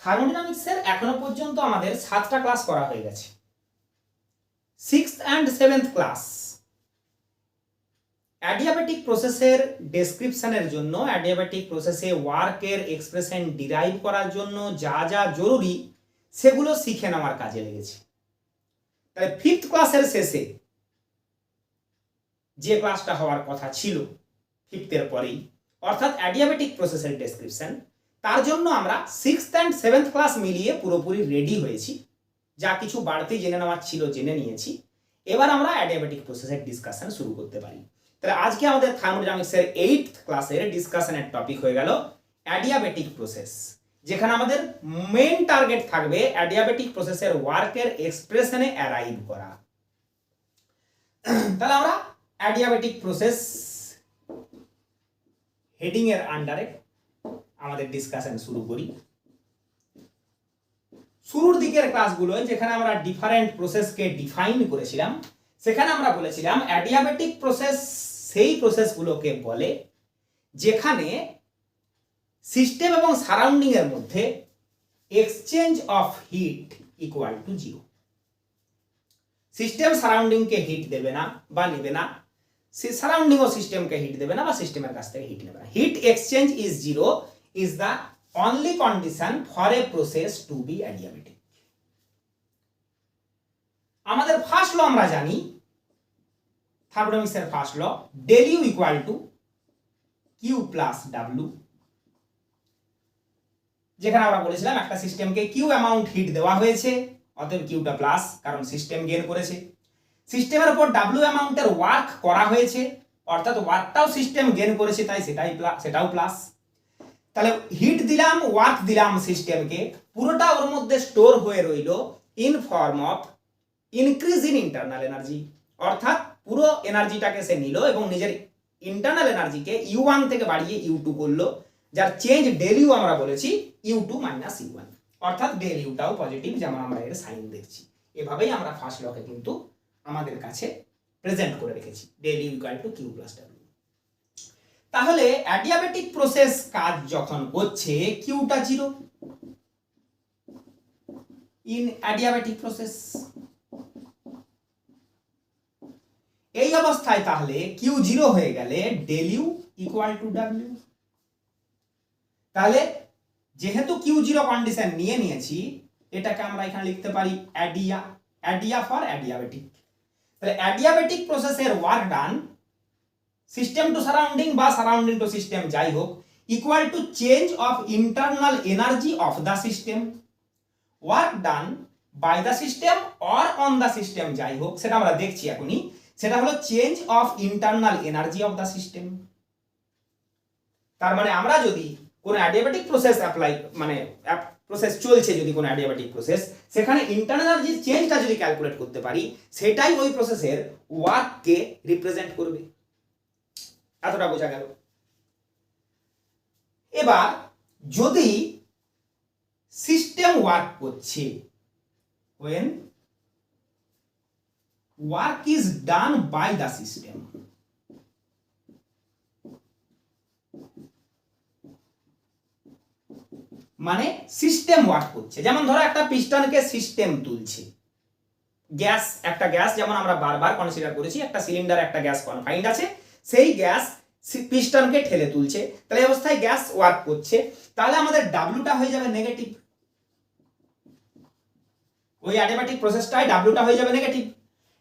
থার্মোডাইনামিক্সের এখনো পর্যন্ত আমাদের 7টা ক্লাস করা হয়ে গেছে। 6th and 7th class adiabatic প্রসেসের ডেসক্রিপশনের জন্য, অ্যাডিয়াবেটিক প্রসেসে ওয়ার্কের এক্সপ্রেশন ডিরাইভ করার জন্য যা যা জরুরি সেগুলো শিখে নেওয়ার কাজে লেগেছে। তাহলে 5th ক্লাসের শেষে যে ক্লাসটা হওয়ার কথা ছিল 5th-এর পরেই, অর্থাৎ অ্যাডিয়াবেটিক প্রসেসের ডেসক্রিপশন, তার জন্য আমরা 6th and 7th ক্লাস মিলিয়ে পুরোপুরি রেডি হয়েছি। যা কিছু বাড়তি জেনে নেওয়ার ছিল জেনে নিয়েছি। এবার আমরা অ্যাডিয়াবেটিক প্রসেসের ডিসকাশন শুরু করতে পারি। তাহলে আজকে আমাদের থার্মোডাইনামিক্সের 8th ক্লাসের ডিসকাশনের টপিক হয়ে গেল অ্যাডিয়াবেটিক প্রসেস, যেখানে আমাদের মেইন টার্গেট থাকবে অ্যাডিয়াবেটিক প্রসেসের ওয়ার্কের এক্সপ্রেশনে অ্যারাইভ করা। তাহলে আমরা অ্যাডিয়াবেটিক প্রসেস হেডিং এর আন্ডারে আমাদের ডিসকাশন শুরু করি। শুরুর দিকের ক্লাসগুলো যেখানে আমরা ডিফারেন্ট প্রসেসকে ডিফাইন করেছিলাম, সেখানে আমরা বলেছিলাম অ্যাডিয়াবেটিক প্রসেস সেই প্রসেসগুলোকে বলে যেখানে সিস্টেম এবং সারাউন্ডিং এর মধ্যে exchange of heat equal to 0। System সারাউন্ডিংকে হিট দেবে না বা নেবে না, সারাউন্ডিংও সিস্টেমকে হিট দেবে না বা সিস্টেমের কাছ থেকে হিট নেবে না। Heat exchange is 0 is the only condition for a process to be adiabatic. আমাদের ফার্স্ট ল আমরা জানি, থার্মোডাইনামিক্সের first law, del U equal to Q plus W, যেখানে আমরা বলেছিলাম একটা সিস্টেমকে কিউ অ্যামাউন্ট হিট দেওয়া হয়েছে, অতএব কিউটা প্লাস, কারণ সিস্টেম গেইন করেছে। সিস্টেমের উপর ডাব্লিউ অ্যামাউন্টের ওয়ার্ক করা হয়েছে, অর্থাৎ ওয়ার্কটাও সিস্টেম গেইন করেছে, তাই সেটাও প্লাস। তাহলে হিট দিলাম, ওয়ার্ক দিলাম সিস্টেমকে, পুরোটা ওর মধ্যে স্টোর হয়ে রইল in form of increase in internal energy, অর্থাৎ পুরো এনার্জিটাকে সে নিল এবং নিজের ইন্টারনাল এনার্জিকে U1 থেকে বাড়িয়ে U2 করলো, যার চেঞ্জ ডেল ইউ আমরা বলেছি U2 মাইনাস U1, অর্থাৎ ডেল ইউটাও পজিটিভ, যেমন আমরা এর সাইন দেখছি। এভাবেই আমরা ফার্স্ট লকে কিন্তু আমাদের কাছে প্রেজেন্ট করে রেখেছি, del U equal to Q plus W. তাহলে অ্যাডিয়াবেটিক প্রসেস কাজ যখন করছে কিউটা 0 ইন অ্যাডিয়াবেটিক প্রসেস। এই অবস্থায় তাহলে কিউ 0 হয়ে গেলে del U equal to W. তাহলে যেহেতু কিউ 0 কন্ডিশন নিয়ে নিয়েছি, এটাকে আমরা এখানে লিখতে পারি অ্যাডিয়া ফর অ্যাডিয়াবেটিক। তাহলে অ্যাডিয়াবেটিক প্রসেসের work done system to surrounding বা সারাউন্ডিং টু সিস্টেম যাই হোক equal to change of internal energy of the system. Work done by the system or on the system যাই হোক, সেটা আমরা দেখছি এখনই, সেটা হলো change of internal energy of the system. তার মানে আমরা যদি কোনো অ্যাডিয়াবেটিক প্রসেস প্রসেস চলছে, যদি কোনো অ্যাডিয়াবেটিক প্রসেস, সেখানে ইন্টারনাল এনার্জি চেঞ্জটা যদি ক্যালকুলেট করতে পারি, সেটাই ওই প্রসেসের ওয়ার্ককে রিপ্রেজেন্ট করবে। এতটা বোঝা গেল। এবার যদি সিস্টেম ওয়ার্ক করছে, when work is done by the system, মানে সিস্টেম ওয়ার্ক করছে। যেমন ধরো একটা পিস্টনকে সিস্টেম তুলছে, গ্যাস, একটা গ্যাস যেমন আমরা বারবার কনসিডার করেছি, একটা সিলিন্ডার একটা গ্যাস কনফাইন্ড আছে, সেই গ্যাস পিস্টনকে ঠেলে তুলছে। তাহলে এই অবস্থায় গ্যাস ওয়ার্ক করছে, তাহলে আমাদের ডাব্লিউটা হয়ে যাবে নেগেটিভ। ওই অ্যাডিয়াবেটিক প্রসেসটাই ডাব্লিউটা হয়ে যাবে নেগেটিভ।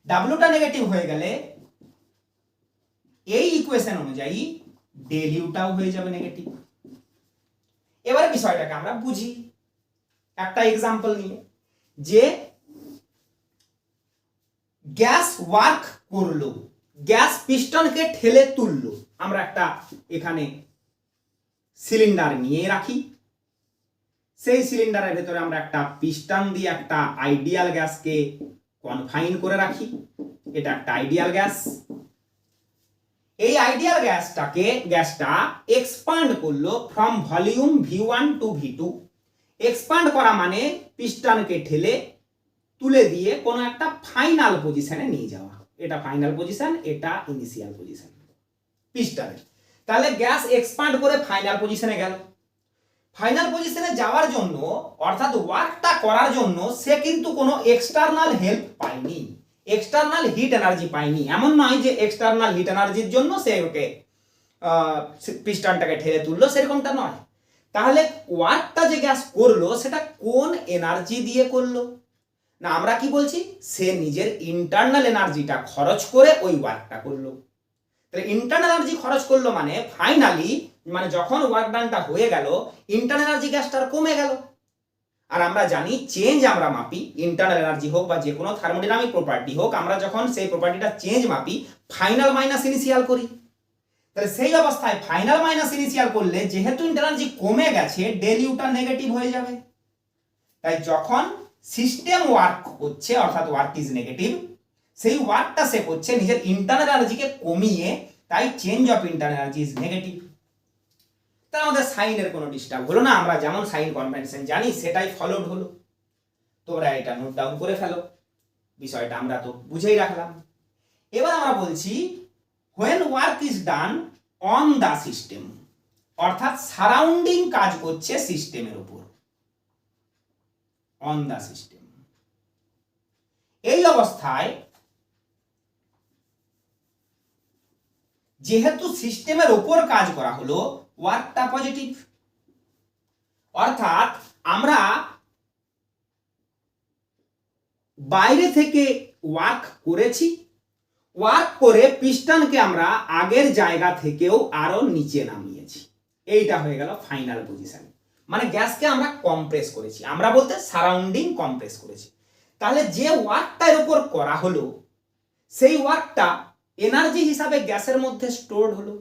ডাব্লিউটা নেগেটিভ হয়ে গেলে এই ইকুয়েশন অনুযায়ী ডেল ইউটাও হয়ে যাবে নেগেটিভ। এবারে বিষয়টাকে আমরা বুঝি একটা এক্সাম্পল নিয়ে, যে গ্যাস ওয়ার্ক করলো, গ্যাস পিস্টনকে ঠেলে তুললো। আমরা একটা এখানে সিলিন্ডার নিয়ে রাখি, সেই সিলিন্ডারের ভেতরে আমরা একটা পিস্টন দিয়ে একটা আইডিয়াল গ্যাসকে কনফাইন করে রাখি, এটা একটা আইডিয়াল গ্যাস। এই আইডিয়াল গ্যাসটা এক্সপান্ড করলো from volume V1 to V2। Expand করা মানে পিস্টনকে ঠেলে তুলে দিয়ে কোনো একটা ফাইনাল পজিশনে নিয়ে যাওয়া। এটা ফাইনাল পজিশন, এটা ইনিশিয়াল পজিশন পিস্টনের। তাহলে গ্যাস এক্সপান্ড করে ফাইনাল পজিশনে গেল। ফাইনাল পজিশনে যাওয়ার জন্য অর্থাৎ ওয়ার্কটা করার জন্য সে কিন্তু কোনো এক্সটার্নাল হেল্প পায়নি, এক্সটার্নাল হিট এনার্জি পায়নি। এমন নয় যে এক্সটার্নাল হিট এনার্জির জন্য সে ওকে পিস্টনটাকে ঠেলে তুললো, সেরকমটা নয়। তাহলে ওয়ার্কটা যে গ্যাস করলো সেটা কোন এনার্জি দিয়ে করলো? না, আমরা কি বলছি, সে নিজের ইন্টারনাল এনার্জিটা খরচ করে ওই ওয়ার্কটা করলো। তাহলে ইন্টারনাল এনার্জি খরচ করলো মানে ফাইনালি, মানে যখন ওয়ার্ক ডানটা হয়ে গেল ইন্টারনাল এনার্জি গ্যাসটার কমে গেল। আর আমরা জানি চেঞ্জ আমরা মাপি, ইন্টারনাল এনার্জি হোক বা যে কোনো থার্মোডাইনামিক প্রপার্টি হোক, আমরা যখন সেই প্রপার্টিটা চেঞ্জ মাপি ফাইনাল মাইনাস ইনিশিয়াল করি। তাহলে সেই অবস্থায় ফাইনাল মাইনাস ইনিশিয়াল করলে যেহেতু ইন্টারনাল এনার্জি কমে গেছে ডেল ইউটা নেগেটিভ হয়ে যাবে। তাই যখন সিস্টেম ওয়ার্ক করছে অর্থাৎ ওয়ার্ক ইজ নেগেটিভ, সেই ওয়ার্কটা সে করছে নিজের ইন্টারনাল এনার্জিকে কমিয়ে, তাই change of internal energy is negative. তার আমাদের সাইনের কোনো ডিস্টার্ব হলো না, আমরা যেমন সাইন কনভেনশন জানি সেটাই ফলোড হলো। তোমরা এটা নোট ডাউন করে ফেলো, বিষয়টা আমরা তো বুঝেই রাখলাম। এবার আমরা বলছি when work is done on the system, অর্থাৎ সারাউন্ডিং কাজ করছে সিস্টেমের উপর, অন দা সিস্টেম। এই অবস্থায় যেহেতু সিস্টেমের উপর কাজ করা হলো ওয়ার্কটা পজিটিভ, অর্থাৎ আমরা বাইরে থেকে ওয়ার্ক করেছি, ওয়ার্ক করে পিস্টনকে আমরা আগের জায়গা থেকেও আরো নিচে নামিয়েছি। এইটা হয়ে গেল ফাইনাল পজিশন, মানে গ্যাসকে আমরা কম্প্রেস করেছি, আমরা বলতে সারাউন্ডিং কম্প্রেস করেছি। তাহলে যে ওয়ার্কটার উপর করা হলো সেই ওয়ার্কটা এনার্জি হিসাবে গ্যাসের মধ্যে স্টোরড হলো,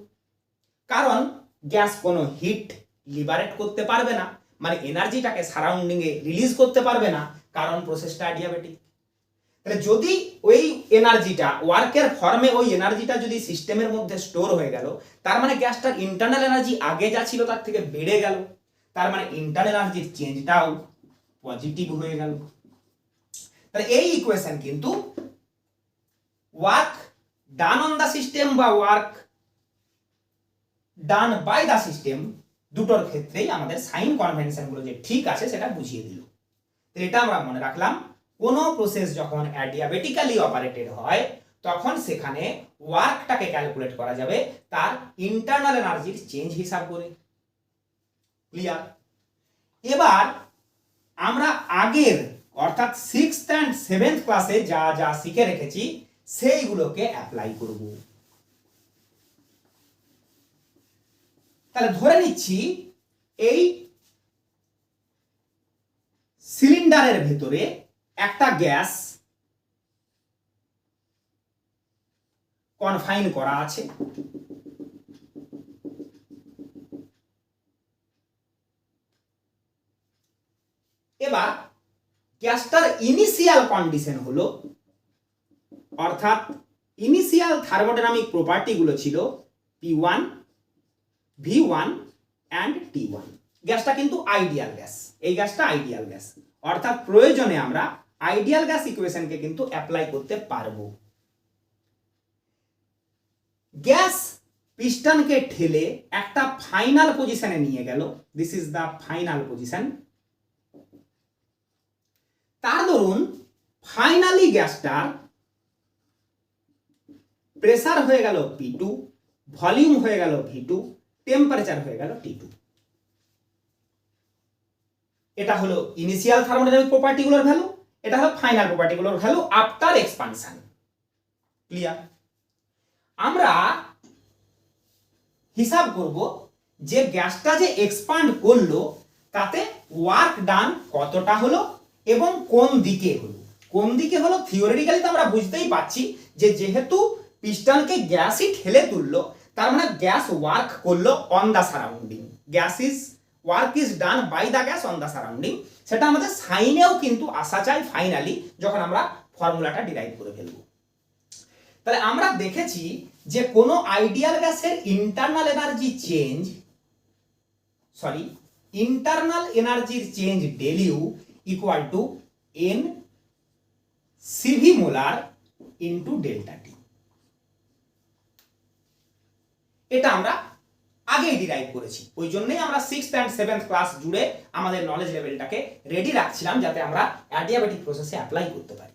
কারণ গ্যাস কোনো হিট লিবারেট করতে পারবে না, মানে এনার্জিটাকে সারাউন্ডিং এ রিলিজ করতে পারবে না, কারণ প্রসেসটা অ্যাডিয়াবেটিক। তাহলে যদি ওই এনার্জিটা ওয়ার্কের ফর্মে ওই এনার্জিটা যদি সিস্টেমের মধ্যে স্টোর হয়ে গেল, তার মানে গ্যাসটার ইন্টারনাল এনার্জি আগে যা ছিল তার থেকে বেড়ে গেল, তার মানে ইন্টারনাল এনার্জির চেঞ্জটাও পজিটিভ হয়ে গেল। তাহলে এই ইকুয়েশন কিন্তু work done on the system বা work done by the system দুটোর ক্ষেত্রেই আমাদের সাইন কনভেনশন গুলো যে ঠিক আছে সেটা বুঝিয়ে দিল। এটা আমরা মনে রাখলাম, কোন প্রসেস যখন অ্যাডিয়াবেটিক্যালি অপারেটেড হয় তখন সেখানে ওয়ার্কটাকে ক্যালকুলেট করা যাবে তার ইন্টারনাল এনার্জির চেঞ্জ হিসাব করে। ক্লিয়ার? এবার আমরা আগের অর্থাৎ 6th and 7th ক্লাসে যা যা শিখে রেখেছি সেইগুলোকে অ্যাপ্লাই করব। তাহলে ধরে নিচ্ছি এই সিলিন্ডারের ভেতরে একটা গ্যাস কনফাইন করা আছে, এবার গ্যাসটার ইনিশিয়াল কন্ডিশন হলো, অর্থাৎ ইনিশিয়াল থার্মোডাইনামিক প্রপার্টি গুলো ছিল P1, V1 and T1। গ্যাসটা কিন্তু আইডিয়াল গ্যাস, এই গ্যাসটা আইডিয়াল গ্যাস, অর্থাৎ প্রয়োজনে আমরা আইডিয়াল গ্যাস ইকুয়েশনকে কিন্তু অ্যাপ্লাই করতে পারবো। গ্যাস পিস্টনকে ঠেলে একটা ফাইনাল পজিশনে নিয়ে গেল, this is the final position. তার দরুন ফাইনালি গ্যাসটার প্রেসার হয়ে গেল P2, ভলিউম হয়ে গেল V2, টেম্পারেচার হয়ে গেল T2। এটা হলো ইনিশিয়াল থার্মোডাইনামিক প্রপার্টিগুলোর ভ্যালু, এটা হলো ফাইনাল প্রপার্টিগুলোর ভ্যালু আফটার এক্সপানশন। ক্লিয়ার? আমরা হিসাব করব যে গ্যাসটা যে এক্সপান্ড করলো তাতে ওয়ার্ক ডান কতটা হলো এবং কোন দিকে হলো। কোন দিকে হলো থিওরিটিক্যালি তো আমরা বুঝতেই পাচ্ছি যে যেহেতু পিস্টনকে গ্যাসই ঠেলে তুললো তার মানে গ্যাস ওয়ার্ক করলো on the surrounding, gas is work is done by the gas on the surrounding. সেটা আমাদের সাইনেও কিন্তু আসা চাই ফাইনালি যখন আমরা ফর্মুলাটা ডিরাইভ করে ফেলবো। তাহলে আমরা দেখেছি যে কোনো আইডিয়াল গ্যাসের internal energy change, sorry internal এনার্জির change del U equal to N CV molar into delta T. এটা আমরা আগেই ডিরাইভ করেছি, ওই জন্যই আমরা 6th অ্যান্ড 7th ক্লাস জুড়ে আমাদের নলেজ লেভেলটাকে রেডি রাখছিলাম যাতে আমরা অ্যাডিয়াবেটিক প্রসেসে অ্যাপ্লাই করতে পারি।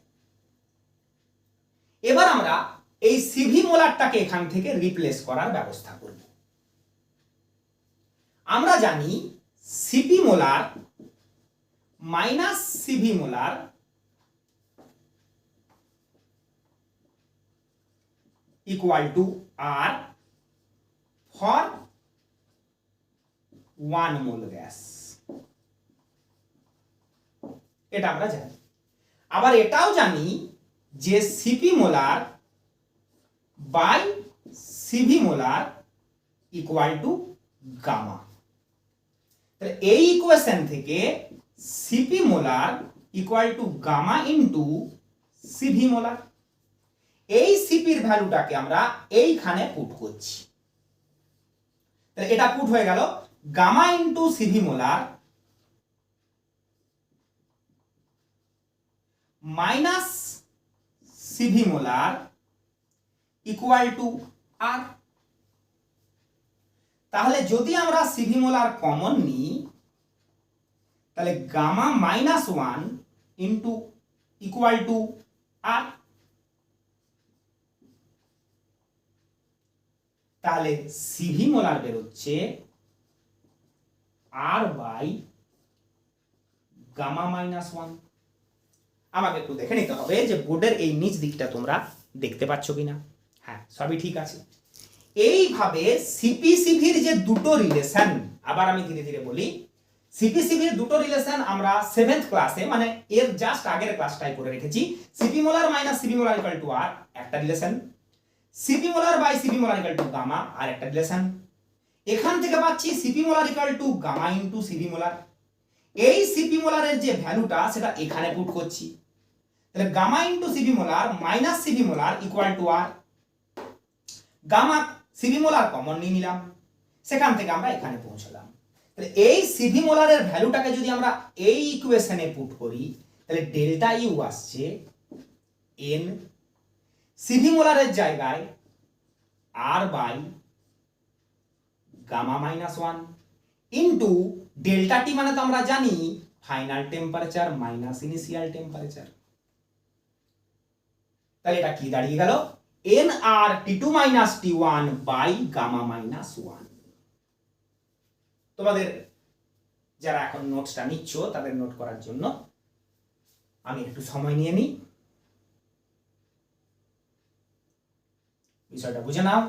এবার আমরা এই সিভি মোলারটাকে এখান থেকে রিপ্লেস করার ব্যবস্থা করব। আমরা জানি CP molar minus CV molar equal to R for 1 mole gas, এটা আমরা জানি। আবার এটাও জানি যে CP molar by CV molar equal to gamma. তাহলে এই ইকুয়েশন থেকে CP molar equal to gamma into CV molar, এই সিপির ভ্যালুটাকে আমরা এইখানে পুট করছি। তাহলে এটা পুট হয়ে গেল gamma into CV molar minus CV molar equal to R. তাহলে যদি আমরা সিভি মোলার কমন নিই তাহলে gamma minus 1 into equal to R. তাহলে সিভি মোলার বেরোচ্ছে আর বাই গামা মাইনাস 1। আমাকে একটু দেখে নিতে হবে যে বোর্ডের এই নিচ দিকটা তোমরা দেখতে পাচ্ছ কিনা। হ্যাঁ, সবই ঠিক আছে। এইভাবে সিপি সিভির যে দুটো রিলেশন, আবার আমি ধীরে ধীরে বলি, সিপি সিভির দুটো রিলেশন আমরা 7th ক্লাসে মানে এর জাস্ট আগের ক্লাসটাই করে রেখেছি। CP molar minus CP molar equal to R একটা relation, CP molar by CP molar equal to gamma আর একটা রিলেশন। এখান থেকে পাচ্ছি CP molar equal to gamma into CP molar. এই সিপি মোলারের যে ভ্যালুটা সেটা এখানে পুট করছি। তাহলে gamma into CP molar minus CP molar equal to R. Gamma CV molar common নিয়ে নিলাম, সেখান থেকে আমরা এখানে পৌঁছলাম। তাহলে এই সিভি মোলারের ভ্যালুটাকে যদি আমরা এই ইকুয়েশনে পুট করি তাহলে ডেল্টা ইউ আসছে এন, সিভি মোলারের জায়গায় R by gamma minus 1 into delta T মানে তো আমরা জানি final temperature minus initial temperature. তাহলে এটা কি দাঁড়িয়ে গেল nr t2 minus t1 by gamma minus 1। তোমাদের যারা এখন নোটসটা নিচ্ছ তাদের নোট করার জন্য আমি একটু সময় নিয়ে নিই, বিষয়টা বুঝে নাও।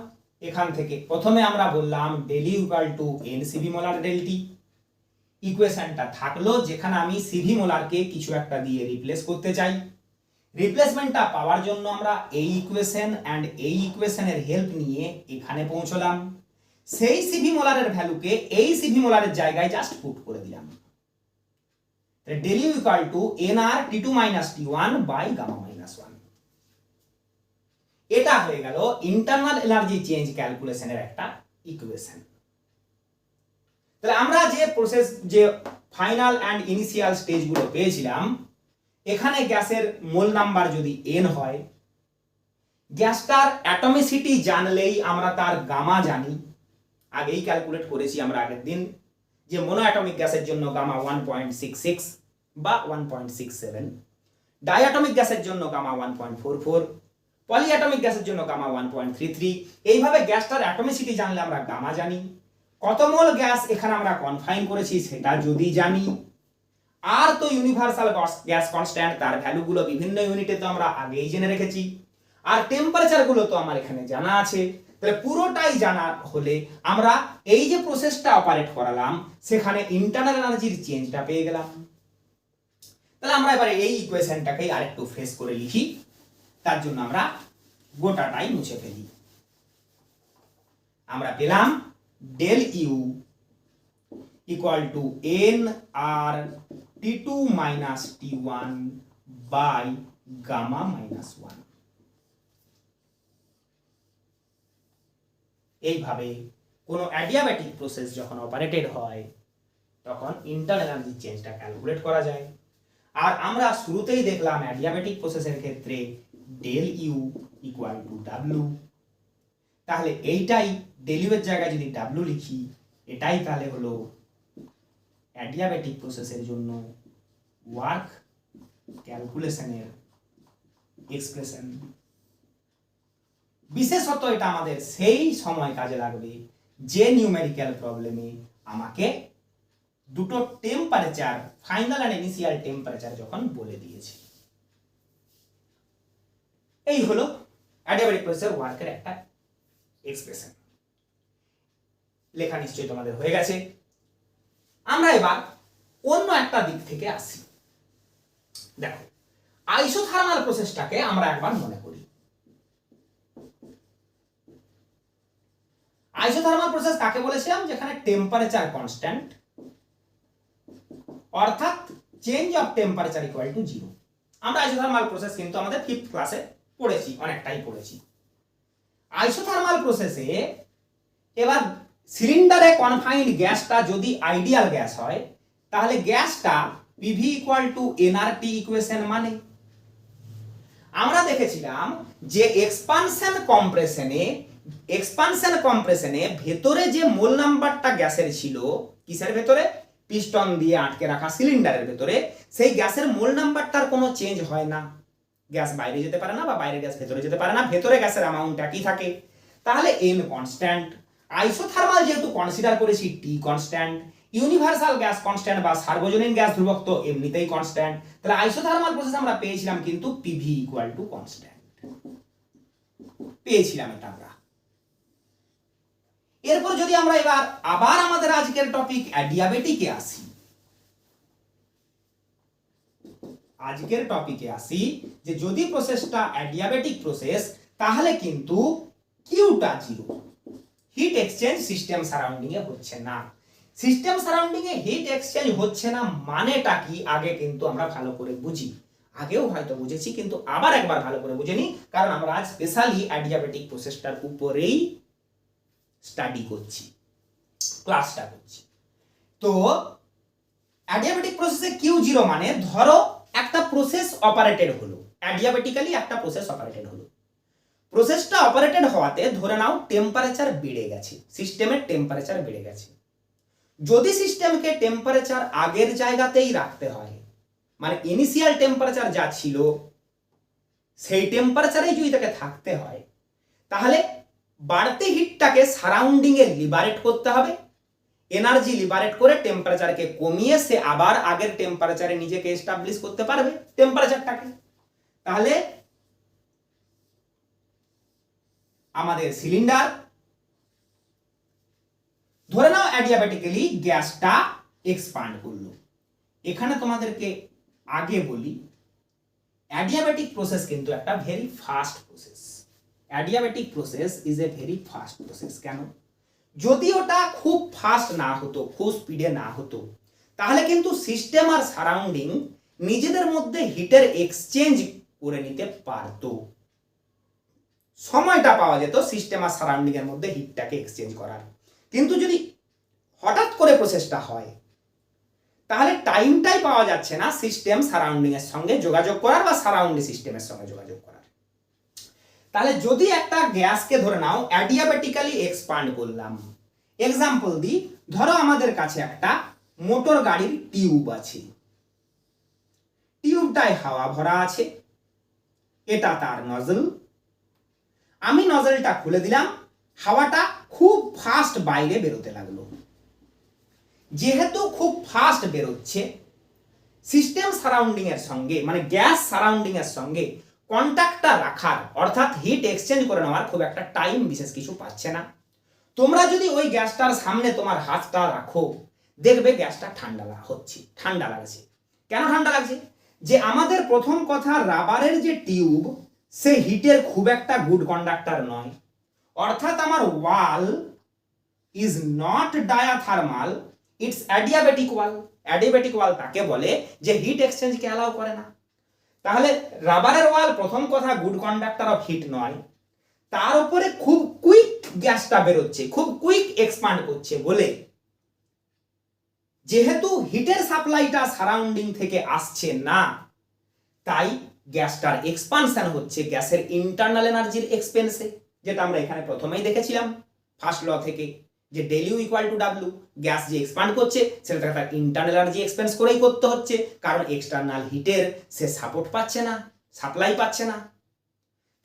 এখান থেকে প্রথমে আমরা বললাম del U equal to n CV molar del T. ইকুয়েশনটা থাকলো যেখানে আমি সিভি মোলারকে কিছু একটা দিয়ে রিপ্লেস করতে চাই। রিপ্লেসমেন্টটা পাওয়ার জন্য আমরা এই ইকুয়েশন এন্ড এই ইকুয়েশনের হেল্প নিয়ে এখানে পৌঁছলাম। সেই সিভি মোলারের ভ্যালুকে এই সিভি মোলারের জায়গায় জাস্ট পুট করে দিলাম। তাহলে del U equal to nr t2 minus t1 by gamma minus 1। এটা হয়ে গেল ইন্টারনাল এনার্জি চেঞ্জ ক্যালকুলেশনের একটা ইকুয়েশন। তাহলে আমরা যে প্রসেস যে ফাইনাল এন্ড ইনিশিয়াল স্টেজগুলো পেয়েছিলাম, এখানে গ্যাসের মোল নাম্বার যদি n হয়, গ্যাসটার অ্যাটমিসিটি জানলেই আমরা তার গামা জানি, আগেই ক্যালকুলেট করেছি আমরা আগের দিন, যে মোনো অ্যাটমিক গ্যাসের জন্য গামা 1.66 বা 1.67, ডাইঅ্যাটমিক গ্যাসের জন্য গামা 1.44, পলিঅ্যাটমিক গ্যাসের জন্য গামা 1.33। এইভাবে গ্যাসটার অ্যাটমিসিটি জানলে আমরা গামা জানি। কত মোল গ্যাস এখানে আমরা কনফাইন করেছি সেটা যদি জানি, আর তো ইউনিভার্সাল গ্যাস কনস্ট্যান্ট, তার ভ্যালুগুলো বিভিন্ন ইউনিটে তো আমরা আগেই জেনে রেখেছি, আর টেম্পারেচার গুলো তো আমার এখানে জানা আছে। তাহলে পুরোটাই জানা হলে আমরা এই যে প্রসেসটা অপারেট করালাম সেখানে ইন্টারনাল এনার্জির চেঞ্জটা পেয়ে গেলাম। তাহলে আমরা এবারে এই ইকুয়েশনটাকে আরেকটু ফ্রেশ করে লিখি, তার জন্য আমরা গোটাটাই মুছে ফেলি। আমরা পেলাম del U equal to nr t2 minus t1 by gamma minus 1। এইভাবে কোন অ্যাডিয়াব্যাটিক প্রসেস যখন অপারেটেড হয় তখন ইন্টারনাল এনার্জি চেঞ্জটা ক্যালকুলেট করা যায়। আর আমরা শুরুতেই দেখলাম অ্যাডিয়াব্যাটিক প্রসেসের ক্ষেত্রে del U equal to W. তাহলে এইটাই ডেলিউ এর জায়গায় যদি ডাব্লিউ লিখি, এটাই তাহলে হলো অ্যাডিয়াবেটিক প্রসেসের জন্য ওয়ার্ক ক্যালকুলেশনের এক্সপ্রেশন। বিশেষত এটা আমাদের সেই সময় কাজে লাগবে যে নিউমেরিক্যাল প্রবলেমে আমাকে দুটো টেম্পারেচার, ফাইনাল আর ইনিশিয়াল টেম্পারেচার যখন বলে দিয়েছে। এই হলো অ্যাডিয়াবেটিক প্রসেসের ওয়ার্কের একটা এক্সপ্রেশন। লেখা নিশ্চয়ই তোমাদের হয়ে গেছে। আমরা এবার অন্য একটা দিক থেকে আসি। দেখো, আইসোথার্মাল প্রসেসটাকে আমরা একবার মনে করি। আইসোথার্মাল প্রসেস কাকে বলেছিলাম? যেখানে টেম্পারেচার কনস্ট্যান্ট, অর্থাৎ change of temperature equal to 0। আমরা আইসোথার্মাল প্রসেস কিন্তু আমাদের 5th ক্লাসে পড়েছি, অনেকটাই পড়েছি। আইসোথার্মাল প্রসেসে এবার সিলিন্ডারে কনফাইন্ড গ্যাসটা যদি আইডিয়াল গ্যাস হয়, তাহলে গ্যাসটা PV equal to nRT equation মানে আমরা দেখেছিলাম যে এক্সপানশন কম্প্রেশনে ভেতরে যে মোল নাম্বারটা গ্যাসের ছিল, কিসের ভেতরে? পিস্টন দিয়ে আটকে রাখা সিলিন্ডারের ভেতরে, সেই গ্যাসের মোল নাম্বারটার কোনো চেঞ্জ হয় না। গ্যাস বাইরে যেতে পারে না বা বাইরে গ্যাস ভেতরে যেতে পারে না, ভেতরে গ্যাসের অ্যামাউন্ট একই থাকে। তাহলে এন কনস্ট্যান্ট। আইসোথার্মাল যেহেতু কনসিডার করেছি টি কনস্ট্যান্ট, ইউনিভার্সাল গ্যাস কনস্ট্যান্ট বা সার্বজনীন গ্যাস ধ্রুবক তো এমনিতেই কনস্ট্যান্ট। তাহলে আইসোথার্মাল প্রসেস আমরা পেয়েছিলাম কিন্তু পিভি ইকুয়াল টু কনস্ট্যান্ট পেয়েছিলাম এটা আমরা। এরপর যদি আমরা এবার আবার আমাদের আজকের টপিক অ্যাডিয়াবেটিকে আসি, যে যদি প্রসেসটা অ্যাডিয়াবেটিক প্রসেস, তাহলে কিন্তু কিউটা 0। হিট এক্সচেঞ্জ সিস্টেম সারাউন্ডিং এ হচ্ছে না। সিস্টেম সারাউন্ডিং এ হিট এক্সচেঞ্জ হচ্ছে না মানেটা কি আগে কিন্তু আমরা ভালো করে বুঝি। আগেও হয়তো বুঝেছি, কিন্তু আবার একবার ভালো করে বুঝে নিই, কারণ আমরা আজ স্পেশালি অ্যাডিয়াবেটিক প্রসেসটার উপরেই স্টাডি করছি, ক্লাসটা করছি। তো অ্যাডিয়াবেটিক প্রসেসে Q0 মানে ধরো একটা প্রসেস অপারেটেড হলো, অ্যাডিয়াবেটিক্যালি একটা প্রসেস অপারেটেড হলো। প্রসেসটা অপারেটেড হওয়াতে ধরে নাও টেম্পারেচার বেড়ে গেছে, সিস্টেমের টেম্পারেচার বেড়ে গেছে। যদি সিস্টেমকে টেম্পারেচার আগের জায়গাতেই রাখতে হয়, মানে ইনিশিয়াল টেম্পারেচার যা ছিল সেই টেম্পারেচারেই যদি তাকে থাকতে হয়, তাহলে বাড়তি হিটটাকে সারাউন্ডিং এ লিবারেট করতে হবে। এনার্জি লিবারেট করে টেম্পারেচারকে কমিয়ে সে আবার আগের টেম্পারেচারে নিজেকে এস্টাবলিশ করতে পারবে টেম্পারেচারটাকে। তাহলে আমাদের সিলিন্ডার ধরে নাও অ্যাডিয়াবেটিক্যালি গ্যাসটা এক্সপান্ড করলো। এখানে তোমাদেরকে আগে বলি, অ্যাডিয়াবেটিক প্রসেস কিন্তু একটা very fast process. Adiabatic process is a very fast process. কেন? যদি ওটা খুব ফাস্ট না হতো, খুব স্পিডে না হতো, তাহলে কিন্তু সিস্টেম আর সারাউন্ডিং নিজেদের মধ্যে হিটের এক্সচেঞ্জ করে নিতে পারতো, সময়টা পাওয়া যেত সিস্টেম আর সারাউন্ডিং এর মধ্যে হিটটাকে এক্সচেঞ্জ করার। কিন্তু যদি হঠাৎ করে প্রসেসটা হয়, তাহলে টাইমটাই পাওয়া যাচ্ছে না সিস্টেম সারাউন্ডিং এর সঙ্গে যোগাযোগ করার বা সারাউন্ডিং সিস্টেমের সঙ্গে যোগাযোগ করার। তাহলে যদি একটা গ্যাসকে ধরে নাও অ্যাডিয়াবেটিক্যালি এক্সপান্ড করলাম, এক্সাম্পল দিই, ধরো আমাদের কাছে একটা মোটর গাড়ির টিউব আছে, টিউবটায় হাওয়া ভরা আছে, এটা তার নজল। আমি নজলটা খুলে দিলাম, হাওয়াটা খুব ফাস্ট বাইরে বেরোতে লাগলো। যেহেতু খুব ফাস্ট বেরোচ্ছে, সিস্টেম সারাউন্ডিং এর সঙ্গে মানে গ্যাস সারাউন্ডিং এর সঙ্গে কন্ট্যাক্টটা রাখার, অর্থাৎ হিট এক্সচেঞ্জ করে নেওয়ার খুব একটা টাইম বিশেষ কিছু পাচ্ছে না। তোমরা যদি ওই গ্যাসটার সামনে তোমার হাতটা রাখো, দেখবে গ্যাসটা ঠান্ডা লাগছে। কেন ঠান্ডা লাগছে? যে আমাদের প্রথম কথা, রাবারের যে টিউব সে হিটের খুব একটা গুড কন্ডাক্টর নয়, অর্থাৎ আমার wall is not diathermal, it's adiabatic wall. Adiabatic wall তাকে বলে যে হিট এক্সচেঞ্জকে অ্যালাউ করে না। তাহলে রাবারের ওয়াল প্রথম কথা গুড কন্ডাক্টর অফ হিট নয়, তার উপরে খুব কুইক গ্যাসটা বেরোচ্ছে, খুব কুইক এক্সপান্ড করছে বলে, যেহেতু হিটের সাপ্লাইটা সারাউন্ডিং থেকে আসছে না, তাই গ্যাসটার এক্সপানশন হচ্ছে গ্যাসের ইন্টারনাল এনার্জির এক্সপেন্সে, যেটা আমরা এখানে প্রথমেই দেখেছিলাম। ফার্স্ট ল থেকে, যে del U equal to W, gas যে এক্সপান্ড করছে সেটা তার ইন্টারনাল এনার্জি এক্সপেন্স করেই করতে হচ্ছে, কারণ এক্সটার্নাল হিটের সে সাপোর্ট পাচ্ছে না, সাপ্লাই পাচ্ছে না।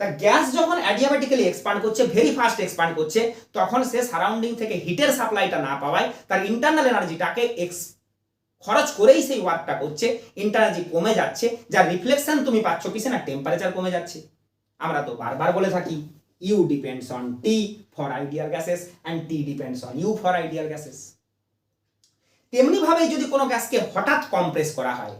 তা গ্যাস যখন অ্যাডিয়াবেটিক্যালি এক্সপান্ড করছে, ভেরি ফাস্ট এক্সপান্ড করছে, তখন সে সারাউন্ডিং থেকে হিটের সাপ্লাইটা না পাওয়ায় তার ইন্টারনাল এনার্জিটাকে খরচ করেই সেই ওয়ার্কটা করছে, এনার্জি কমে যাচ্ছে, যার রিফ্লেকশন তুমি পাচ্ছ কিসে না, টেম্পারেচার কমে যাচ্ছে। আমরা তো বারবার বলে থাকি U depends on T for ideal gases and T depends on U for ideal gases। তেমনি ভাবে যদি কোনো গ্যাসকে হঠাৎ কম্প্রেস করা হয়,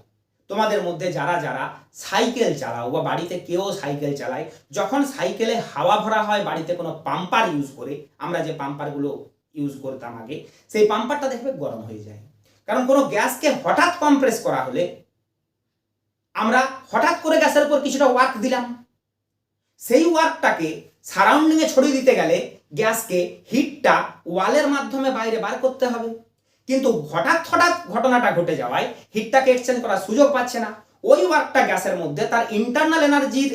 তোমাদের মধ্যে যারা যারা সাইকেল চালাও বা বাড়িতে কেউ সাইকেল চালায়, যখন সাইকেলে হাওয়া ভরা হয় বাড়িতে কোনো পাম্পার ইউজ করে, আমরা যে পাম্পারগুলো ইউজ করতাম আগে, সেই পাম্পারটা দেখবে গরম হয়ে যায়। কারণ কোনো গ্যাসকে হঠাৎ কম্প্রেস করা হলে আমরা হঠাৎ করে গ্যাসের উপর কিছুটা ওয়ার্ক দিলাম, সেই ওয়ার্কটাকে সারাউন্ডিংয়ে ছড়িয়ে দিতে গেলে গ্যাসকে হিটটা ওয়ালের মাধ্যমে বাইরে বার করতে হবে, কিন্তু হঠাৎ হঠাৎ ঘটনাটা ঘটে যাওয়ায় হিটটাকে এক্সচেঞ্জ করার সুযোগ পাচ্ছে না, ওই ওয়ার্কটা গ্যাসের মধ্যে তার ইন্টারনাল এনার্জির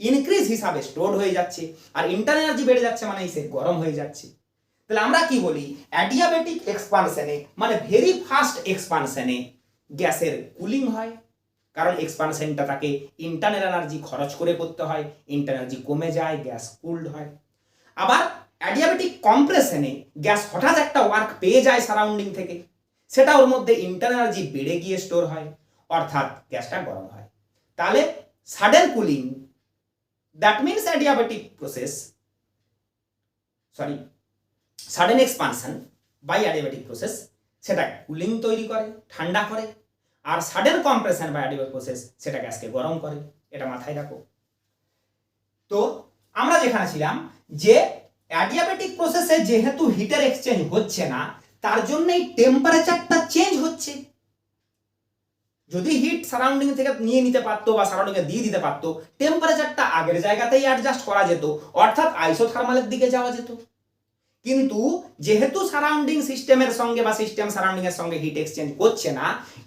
ইনক্রিজ হিসাবে স্টোর হয়ে যাচ্ছে, আর ইন্টারনাল এনার্জি বেড়ে যাচ্ছে মানে সে গরম হয়ে যাচ্ছে। তাহলে আমরা কি বলি, অ্যাডিয়াবেটিক এক্সপানশনে মানে ভেরি ফাস্ট এক্সপানশনে গ্যাসের কুলিং হয়, কারণ এক্সপানশনটা তাকে ইন্টারনাল এনার্জি খরচ করে করতে হয়, ইন্টারনাল এনার্জি কমে যায়, গ্যাস কুলড হয়। আবার অ্যাডিয়াবেটিক কম্প্রেশনে গ্যাস হঠাৎ একটা ওয়ার্ক পেয়ে যায় সারাউন্ডিং থেকে, সেটা ওর মধ্যে ইন্টারনাল এনার্জি বেড়ে গিয়ে স্টোর হয়, অর্থাৎ গ্যাসটা গরম হয়। তাহলে sudden cooling, that means adiabatic process, sudden expansion by adiabatic process সেটা কুলিং তৈরি করে, ঠান্ডা করে, আর sudden compression by adiabatic process সেটা গ্যাসকে গরম করে। এটা মাথায় রাখো। তো আমরা যেখানে ছিলাম যে অ্যাডিয়াবেটিক প্রসেসে যেহেতু হিটের এক্সচেঞ্জ হচ্ছে না, তার জন্যই টেম্পারেচারটা চেঞ্জ হচ্ছে। যদি হিট সারাউন্ডিং থেকে নিয়ে নিতে পারতো বা সারাউন্ডিং এ দিয়ে দিতে পারতো, টেম্পারেচারটা আগের জায়গাতেই অ্যাডজাস্ট করা যেত, অর্থাৎ আইসোথার্মালের দিকে যাওয়া যেত। কিন্তু যেহেতু সারাউন্ডিং সিস্টেমের সঙ্গে বা সিস্টেম সারাউন্ডিং এর সঙ্গে হিট এক্সচেঞ্জ করছে না,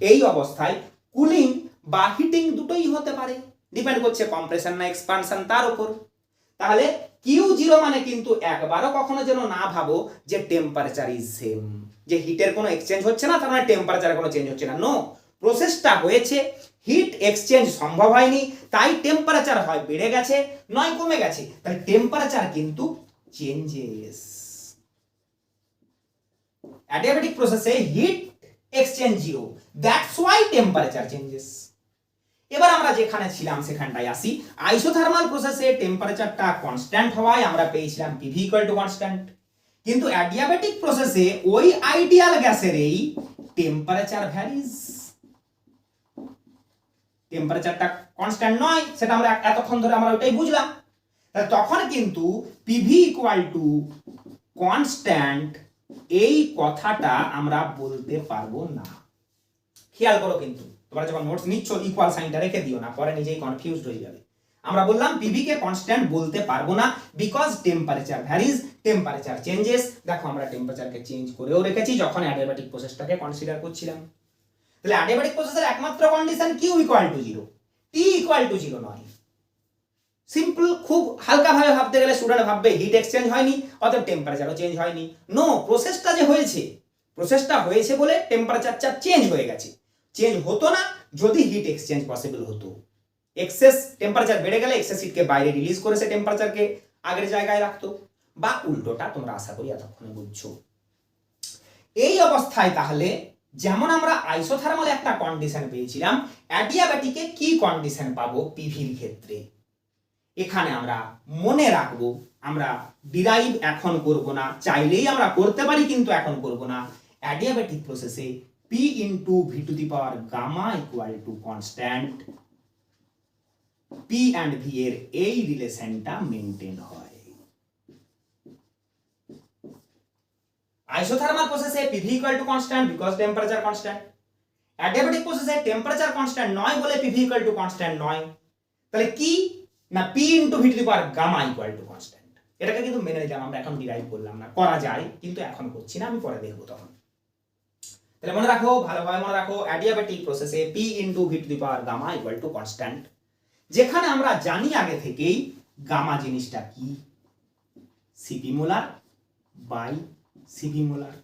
এই অবস্থায় কুলিং বা হিটিং দুটোই হতে পারে, ডিপেন্ড করছে কম্প্রেশন না এক্সপানশন তার উপর। তাহলে Q0 মানে কিন্তু একবারও কখনো যেন না ভাবো যে টেম্পারেচার ইজ সেম, যে হিটের কোনো এক্সচেঞ্জ হচ্ছে না তার মানে টেম্পারেচারে কোনো চেঞ্জ হচ্ছে না। নো, প্রসেসটা হয়েছে, হিট এক্সচেঞ্জ সম্ভব হয়নি, তাই টেম্পারেচার হয় বেড়ে গেছে নয় কমে গেছে, তাহলে টেম্পারেচার কিন্তু চেঞ্জেস। অ্যাডিয়াবেটিক প্রসেসে heat exchange zero, that's why temperature changes. এবার আমরা যেখানে ছিলাম সেখানটায় আসি। আইসোথার্মাল প্রসেসে টেম্পারেচারটা কনস্ট্যান্ট হওয়ায় আমরা পেয়েছিলাম PV ইকুয়াল টু কনস্ট্যান্ট, কিন্তু অ্যাডিয়াবেটিক প্রসেসে ওই আইডিয়াল গ্যাসের এই টেম্পারেচার ভ্যারিজ, টেম্পারেচারটা কনস্ট্যান্ট নয়, সেটা আমরা এতক্ষণ ধরে আমরা ওইটাই বুঝলাম। তখন কিন্তু PV ইকুয়াল টু কনস্ট্যান্ট এই কথাটা আমরা বলতে পারবো না। খেয়াল করো, কিন্তু তোমরা যখন নোটস নিচ্ছ ইকুয়াল সাইনটা রেখে দিও না, পরে নিজেই কনফিউজড হয়ে যাবে। আমরা বললাম PV কে কনস্ট্যান্ট বলতে পারবো না, because temperature varies, temperature changes. দেখো আমরা টেম্পারেচারকে চেঞ্জ করেও রেখেছি যখন অ্যাডিয়াবেটিক প্রসেসটাকে কনসিডার করছিলাম। তাহলে অ্যাডিয়াবেটিক প্রসেসের একমাত্র condition Q equal to 0, T equal to 0 নয়। সিম্পল, খুব হালকা ভাবে ভাবতে গেলে স্টুডেন্ট ভাববে হিট এক্সচেঞ্জ হয়নি অতএব টেম্পারেচারও চেঞ্জ হয়নি। নো, প্রসেসটা যে হয়েছে, প্রসেসটা হয়েছে বলে টেম্পারেচারটা চেঞ্জ হয়ে গেছে। চেঞ্জ হতো না যদি হিট এক্সচেঞ্জ পসিবল হতো। এক্সেস টেম্পারেচার বেড়ে গেলে এক্সেস হিটকে বাইরে রিলিজ করে সে টেম্পারেচারকে আগের জায়গায় রাখতো, বা উল্টোটা, তোমরা আশা করি এতক্ষণে বুঝছো। এই অবস্থায় তাহলে যেমন আমরা আইসোথার্মালে একটা কন্ডিশন পেয়েছিলাম, অ্যাডিয়াবেটিকে কি কন্ডিশন পাবো PVর ক্ষেত্রে? এখানে আমরা মনে রাখবো, আমরা ডিরাইভ এখন করব না, চাইলেই আমরা করতে পারি কিন্তু এখন করব না। অ্যাডিয়াবেটিক প্রসেসে P into V to the power gamma equal to constant, P and V এর এই রিলেশনটা মেইনটেইন হয়। আইসোথার্মাল প্রসেসে PV equal to constant because temperature constant. Adiabatic প্রসেসে টেম্পারেচার কনস্ট্যান্ট নয় বলে PV ইকুয়াল টু কনস্ট্যান্ট নয়। তাহলে কি না, P into V to the power gamma equal to constant. এটাকে কিন্তু মেনে নিলাম, আমরা এখন ডিরাইভ করলাম না, করা যায় কিন্তু এখন করছি না, আমি পরে দেখব তখন। তাহলে মনে রাখো, ভালোভাবে মনে রাখো, অ্যাডিয়াবেটিক প্রসেসে P into V to the power gamma equal to constant, যেখানে আমরা জানি আগে থেকেই গামা জিনিসটা কি, CP molar by CV molar.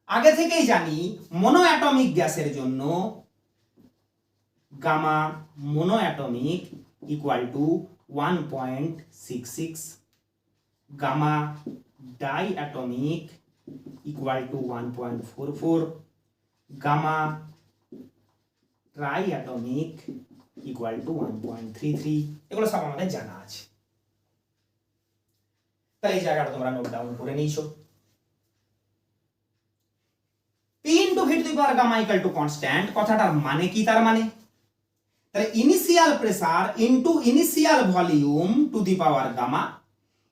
আগে থেকেই জানি মনো অ্যাটমিক গ্যাসের জন্য gamma monoatomic equal to 1.66, gamma diatomic equal to 1.44, gamma triatomic equal to 1.33। এগুলো সব আমাদের জানা আছে। তাহলে এই জায়গাটা তোমরা নোট ডাউন করে নিয়েছো। P into V to the power gamma equal to constant, কথাটার মানে কি? তার মানে তাহলে initial pressure into initial volume two the power gamma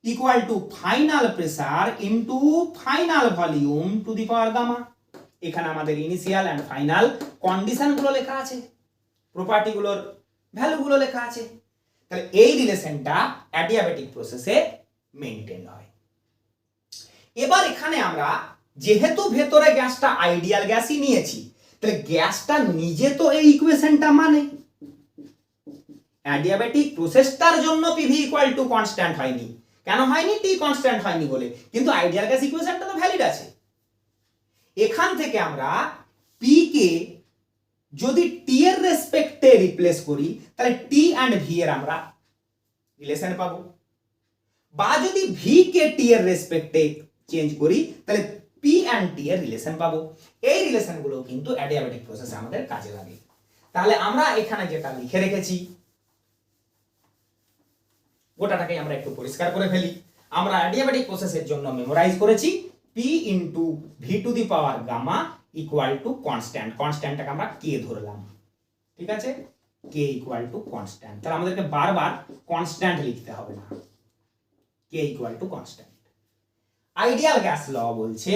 equal two final pressure into final volume two the power gamma. এখানে আমাদের ইনিশিয়াল এন্ড ফাইনাল কন্ডিশন গুলো লেখা আছে, প্রপার্টি গুলোর ভ্যালু গুলো লেখা আছে। তাহলে এই রিলেশনটা অ্যাডিয়াবেটিক প্রসেসে মেইনটেইন হয়। এবার এখানে আমরা যেহেতু ভেতরে গ্যাসটা আইডিয়াল গ্যাসই নিয়েছি, তাহলে গ্যাসটা নিজে তো এই ইকুয়েশনটা মানে অ্যাডিয়াবেটিক প্রসেসটার জন্য পিভি ইকুয়াল টু কনস্ট্যান্ট হয়নি। কেন হয়নি? টি কনস্ট্যান্ট হয়নি বলে, কিন্তু আইডিয়াল গ্যাস ইকুয়েশনটা তো ভ্যালিড আছে। এখান থেকে আমরা পি কে যদি টি এর রেসপেক্টে রিপ্লেস করি, তাহলে টি এন্ড ভি এর আমরা রিলেশন পাবো, বা যদি ভি কে টি এর রেসপেক্টে চেঞ্জ করি, তাহলে পি এন্ড টি এর রিলেশন পাবো। এই রিলেশনগুলো কিন্তু অ্যাডিয়াবেটিক প্রসেসে আমাদের কাজে লাগে। তাহলে আমরা এখানে যেটা লিখে রেখেছি গোটাটাকে আমরা একটু পরিষ্কার করে ফেলি। আমরা অ্যাডিয়াবেটিক প্রসেসের জন্য মেমোরাইজ করেছি P into V to the power gamma equal to constant. কনস্ট্যান্টটাকে আমরা কে ধরলাম, ঠিক আছে? K equal to constant. তাহলে আমাদেরকে বারবার কনস্ট্যান্ট লিখতে হবে না, K equal to constant. Ideal gas law বলছে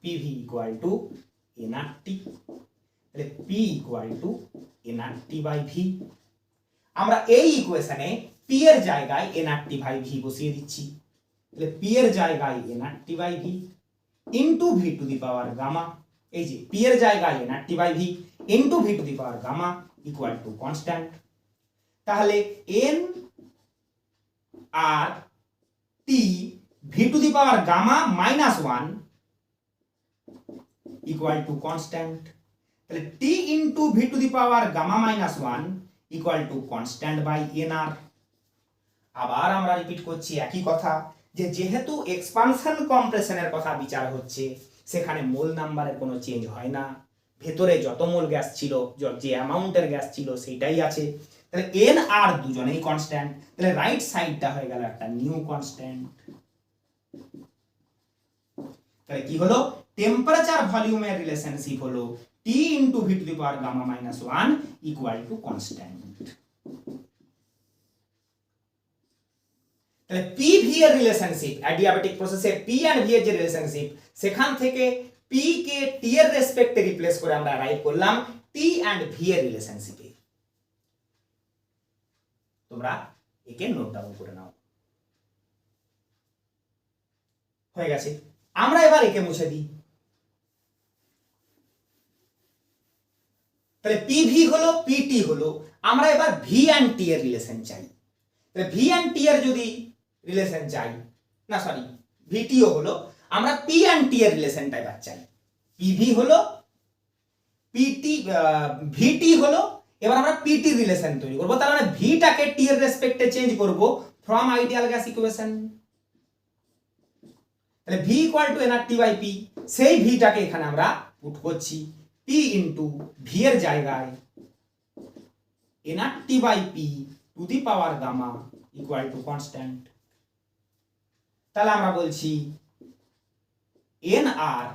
পিভি ইকুয়াল টু এনআরটি, তাহলে P equal to nRT by V. আমরা এই ইকুয়েশনে পি এর জায়গায় এনআরটি বাই ভি বসিয়ে দিচ্ছি, তাহলে পি এর জায়গায় nRT by V into V to the power gamma. এই যে পি এর জায়গায় nRT by V into V to the power gamma equal to constant. তাহলে N R T V to the power gamma minus 1 equal to constant. তাহলে T into V to the power gamma minus 1 equal to constant by NR. আবার আমরা repeat করছি একই কথা, যে যেহেতু expansion কম্প্রেশনের কথা বিচার হচ্ছে, সেখানে মোল নাম্বারের কোনো চেঞ্জ হয় না। ভেতরে যত মোল গ্যাস ছিল, যে অ্যামাউন্টের গ্যাস ছিল সেটাই আছে। তাহলে এন আর দুজনেই কনস্ট্যান্ট, তাহলে রাইট সাইডটা হয়ে গেল একটা নিউ কনস্ট্যান্ট। তাহলে কি হলো? টেম্পারেচার ভলিউমের রিলেশনশিপ হলো T into V to the power gamma minus 1 equal to constant. তাহলে পি ভি এর রিলেশনশিপ, অ্যাডিয়াবেটিক প্রসেসে পি এন্ড ভি এর যে রিলেশনশিপ, সেখান থেকে পি কে টি এর রেসপেক্টে রিপ্লেস করে আমরা রাইট করলাম টি এন্ড ভি এর রিলেশনশিপে। তোমরা একে নোট ডাউন করে নাও। হয়ে গেছে। আমরা এবার একে মুছে দিই। তাহলে পিভি হলো, পিটি হলো, আমরা এবার ভি এন্ড টি এর রিলেশন চাই। তাহলে ভি এন্ড টি এর যদি রিলেশন চাই, না সরি ভিটিও হলো, আমরা পি এন্ড টি এর রিলেশনটা এবার চাই। পিভি হলো, পিটি ভিটি হলো, এবার আমরা পিটি রিলেশন তৈরি করব। তার মানে ভিটাকে টি এর রেসপেক্টে চেঞ্জ করব ফ্রম আইডিয়াল গ্যাস ইকুয়েশন। তাহলে V equal to nRT by P, সেই ভিটাকে এখানে আমরা পুট করছি পি ইনটু ভি এর জায়গায় nRT by P to the power gamma equal to constant. তাহলে আমরা বলছি n R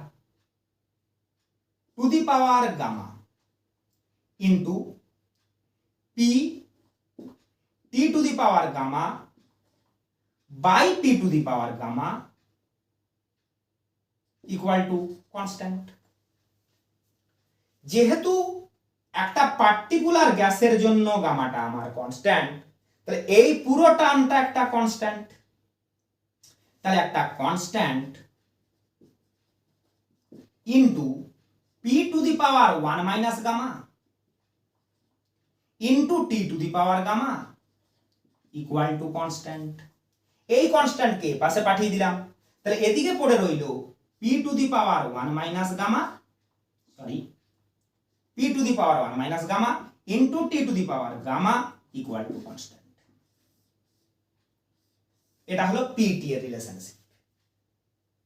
to the power gamma into P T to the power gamma by T to the power gamma equal to constant. যেহেতু একটা particular গ্যাসের জন্য গামাটা আমার constant, তাহলে এই পুরো টার্মটা একটা কনস্ট্যান্ট। তাহলে একটা constant into P to the power 1 minus gamma into T to the power gamma equal to constant. এই কনস্ট্যান্টকে পাশে পাঠিয়ে দিলাম, তাহলে এদিকে পড়ে রইল p to the power 1 minus gamma, sorry p to the power 1 minus gamma into t to the power gamma equal to constant. এটা হলো pt এর রিলেশনশিপ।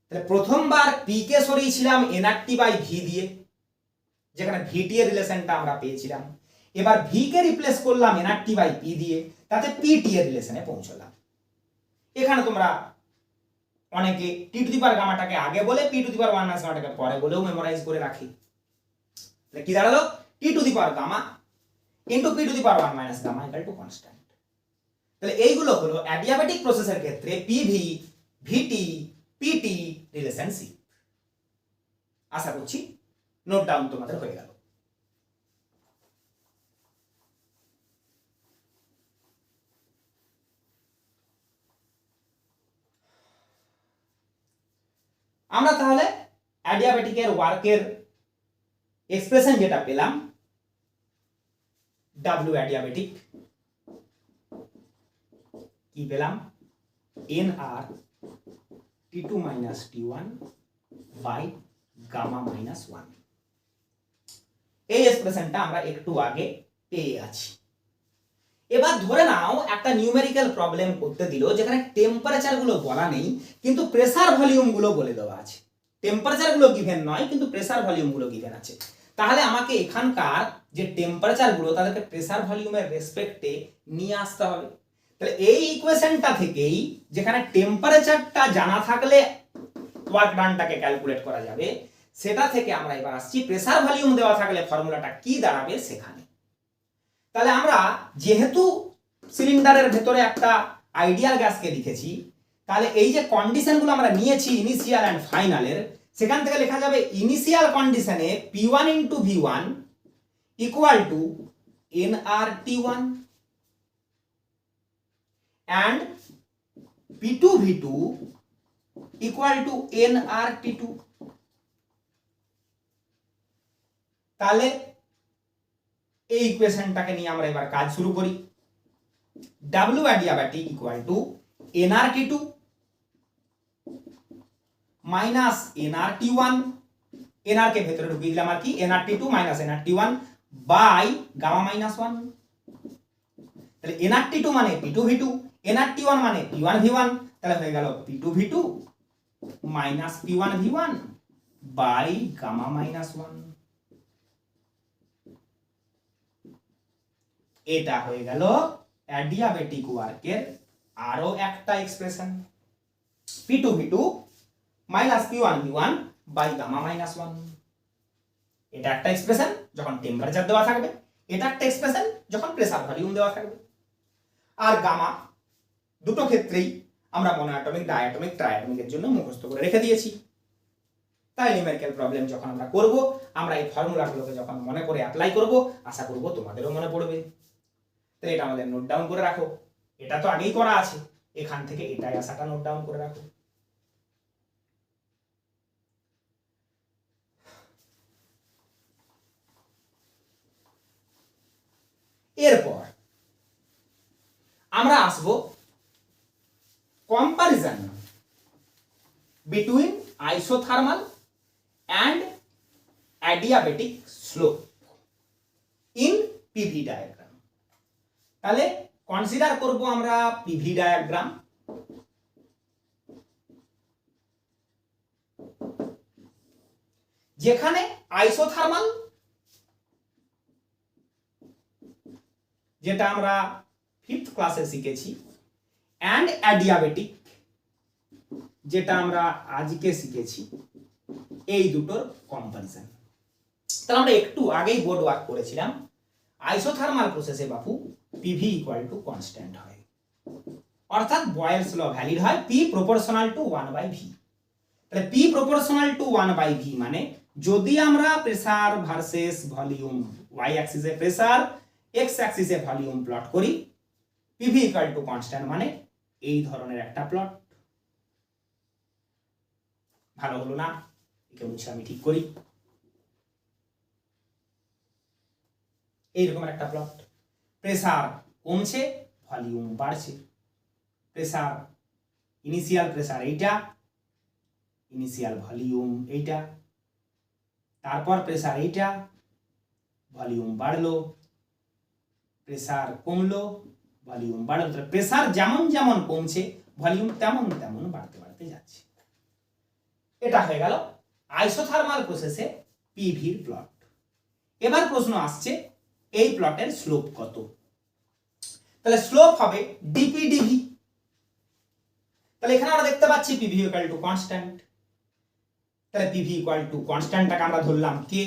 তাহলে প্রথমবার p কে সরিয়েছিলাম nRT বাই v দিয়ে, যেখানে vt এর রিলেশনটা আমরা পেয়েছিলাম। এবার v কে রিপ্লেস করলাম nRT বাই p দিয়ে, তাতে pt এর রিলেশনে পৌঁছলাম। এখানে তোমরা অনেকে t টু দি পাওয়ার গামাটাকে আগে বলে p to the power 1 minus গামাটাকে পরে বলেও মেমোরাইজ করে রাখি। তাহলে কি দাঁড়ালো? t to the power gamma into p to the power 1 minus gamma equal to constant. তাহলে এইগুলো হলো অ্যাডিয়াবেটিক প্রসেসের ক্ষেত্রে pv vt pt রিলেশনশিপ। আশা করছি নোট ডাউন তোমাদের হয়ে গেল। আমরা তাহলে অ্যাডিয়াবেটিকের ওয়ার্কের এক্সপ্রেশন যেটা পেলাম, ডাব্লিউ অ্যাডিয়াবেটিক কি পেলাম? nr t2 minus t1 by gamma minus 1। এই এক্সপ্রেশনটা আমরা একটু আগে পেয়ে আছি। এবার ধরে নাও একটা নিউমেরিক্যাল প্রবলেম করতে দিল, যেখানে টেম্পারেচার গুলো বলা নেই কিন্তু প্রেসার ভলিউম গুলো বলে দেওয়া আছে। টেম্পারেচার গুলো গিভেন নয় কিন্তু প্রেসার ভলিউম গুলো গিভেন আছে। তাহলে আমাকে এখানকার যে টেম্পারেচার গুলো তাদেরকে প্রেসার ভলিউমের রেসপেক্টে নিয়ে আসতে হবে। তাহলে এই ইকুয়েশনটা থেকেই, যেখানে টেম্পারেচারটা জানা থাকলে ওয়ার্ক ডানটাকে ক্যালকুলেট করা যাবে, সেটা থেকে আমরা এবার আসছি প্রেসার ভলিউম দেওয়া থাকলে ফর্মুলাটা কি দাঁড়াবে সেখানে। তাহলে আমরা যেহেতু সিলিন্ডারের ভেতরে একটা আইডিয়াল গ্যাসকে লিখেছি, তাহলে এই যে কন্ডিশনগুলো আমরা নিয়েছি ইনিশিয়াল এন্ড ফাইনালের, সেখান থেকে লেখা যাবে ইনিশিয়াল কন্ডিশনে p1 into v1 equal to nRT1 and p2 v2 equal to nRT2। তাহলে এই ইকুয়েশনটাকে নিয়ে আমরা এবার কাজ শুরু করি। W adiabatic equal to nRT2 minus nRT1, nR কে ভেতরে ঢুকিয়ে দিলাম আর কি, nRT2 minus nRT1 by gamma minus 1। তাহলে nRT2 মানে p2 v2, nRT1 মানে p1 v1, তাহলে হয়ে গেল p2 v2 minus p1 v1 by gamma minus 1। এটা হয়ে গেল অ্যাডিয়াবেটিক ওয়ার্কের আরো একটা expression, p2 v2 minus p1 v1 by gamma minus 1। এটা একটা এক্সপ্রেশন যখন টেম্পারেচার দেওয়া থাকবে, এটা একটা এক্সপ্রেশন যখন প্রেসার ভলিউম দেওয়া থাকবে। আর গামা দুটো ক্ষেত্রেই আমরা মনোঅ্যাটমিক, ডায়াটমিক, ট্রায়াটমিকের জন্য মুখস্থ করে রেখে দিয়েছি। তাই নিউমেরিক্যাল প্রবলেম যখন আমরা করব, আমরা এই ফর্মুলাগুলোকে যখন মনে করে অ্যাপ্লাই করব, আশা করব তোমাদেরও মনে পড়বে। তাহলে এটা আমাদের নোট ডাউন করে রাখো। এটা তো আগেই করা আছে, এখান থেকে এটাই আসাটা নোট ডাউন করে রাখো। এরপর আমরা আসবো comparison between isothermal and adiabatic slope in PV diagram. তাহলে কনসিডার করব আমরা পিভি ডায়াগ্রাম। যেখানে আইসোথার্মাল, যেটা আমরা 5th ক্লাসে শিখেছি, অ্যান্ড অ্যাডিয়াবেটিক, যেটা আমরা আজকে শিখেছি, এই দুটোর কম্পারিজন। তাহলে আমরা একটু আগেই বোর্ড ওয়ার্ক করেছিলাম, আইসোথার্মাল প্রসেসে বাপু পিভি ইকুয়াল টু কনস্ট্যান্ট হয়, অর্থাৎ বয়েলস ল ভ্যালিড হয় p প্রপোর্শনাল টু 1/v। তাহলে p প্রপোর্শনাল টু 1/v মানে যদি আমরা প্রেসার ভার্সেস ভলিউম, y অ্যাক্সিসে প্রেসার, x অ্যাক্সিসে ভলিউম প্লট করি, পিভি ইকুয়াল টু কনস্ট্যান্ট মানে এই ধরনের একটা প্লট। ভালো হলো না? একে মুছে আমি ঠিক করি। এইরকম একটা প্লট, প্রেসার কমছে, ভলিউম বাড়ছে। প্রেসার, ইনিশিয়াল প্রেসার এইটা, ইনিশিয়াল ভলিউম এইটা, তারপর প্রেসার এইটা, ভলিউম বাড়লো, প্রেসার কমলো, ভলিউম বাড়লো। প্রেসার যেমন যেমন কমছে ভলিউম তেমন তেমন বাড়তে বাড়তে যাচ্ছে। এটা হয়ে গেল আইসোথার্মাল প্রসেসে পিভির প্লট। এবার প্রশ্ন আসছে এই প্লটের স্লোপ কত? তাহলে স্লোপ হবে ডিপি ডিভি। তাহলে এখানে আমরা দেখতে পাচ্ছি পিভি ইকুয়াল টু কনস্ট্যান্ট। তাহলে পিভি ইকুয়াল টু কনস্ট্যান্টটাকে আমরা ধরলাম কে।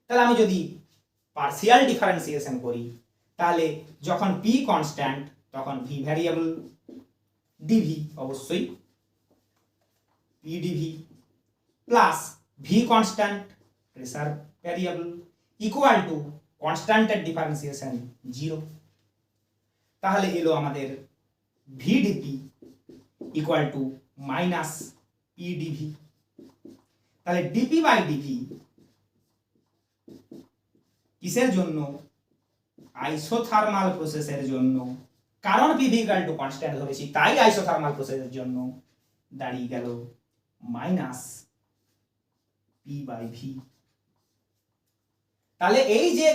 তাহলে আমি যদি পার্সিয়াল ডিফারেন্সিয়েশন করি তাহলে যখন পি কনস্ট্যান্ট তখন ভি ভ্যারিয়েবল, ডিভি অবশ্যই P DV plus V constant pressure variable equal to কনস্ট্যান্টের ডিফারেন্সিয়েশন 0। তাহলে এলো আমাদের VDP equal to minus PDV. তাহলে ডিপি বাই ডিভি কিসের জন্য? আইসোথার্মাল প্রসেসের জন্য। কারণ পিভি ইকুয়াল টু কনস্ট্যান্ট ধরেছি তাই আইসোথার্মাল প্রসেসের জন্য দাঁড়িয়ে গেল মাইনাস পি বাই ভি। তাহলে এই যে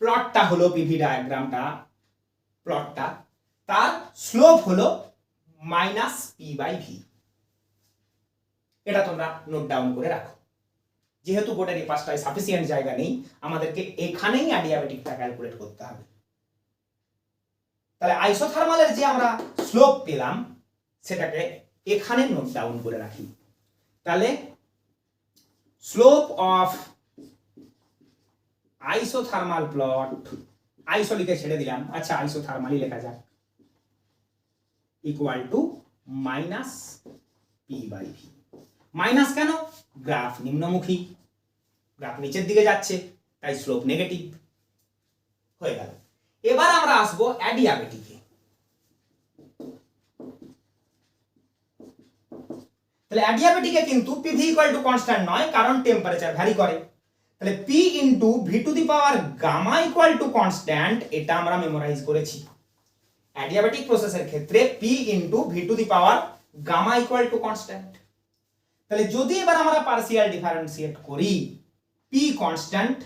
প্লটটা হলো পিভি ডায়াগ্রামটা, প্লটটা তার স্লোপ হলো মাইনাস পি বাই ভি। এটা তোমরা নোট ডাউন করে রাখো। যেহেতু বোর্ডের এই পাশটায় সাফিসিয়েন্ট জায়গা নেই, আমাদেরকে এখানেই অ্যাডিয়াবেটিকটা ক্যালকুলেট করতে হবে। তাহলে আইসোথার্মালের যে আমরা স্লোপ পেলাম সেটাকে এখানে নোট ডাউন করে রাখি। তাহলে স্লোপ অফ আইসোথার্মাল প্লট, আইসো লিখে ছেড়ে দিলাম, আচ্ছা আইসোথার্মালই লেখা যাক, equal to minus P by V. Minus কেন? গ্রাফ নিম্নমুখী, গ্রাফ নিচের দিকে যাচ্ছে তাই স্লোপ নেগেটিভ হয়ে গেল। এবার আমরা আসবো অ্যাডিয়াবেটিকে। তাহলে অ্যাডিয়াবেটিকে কিন্তু পিভি ইকুয়াল টু কনস্ট্যান্ট নয়, কারণ টেম্পারেচার ভ্যারি করে। তাহলে P into V to the power gamma equal to constant, এটা আমরা মেমোরাইজ করেছি। অ্যাডিয়াবেটিক প্রসেসের ক্ষেত্রে P into V to the power gamma equal to constant. তাহলে যদি এবার আমরা পার্সিয়াল ডিফারেন্সিয়েট করি, P constant,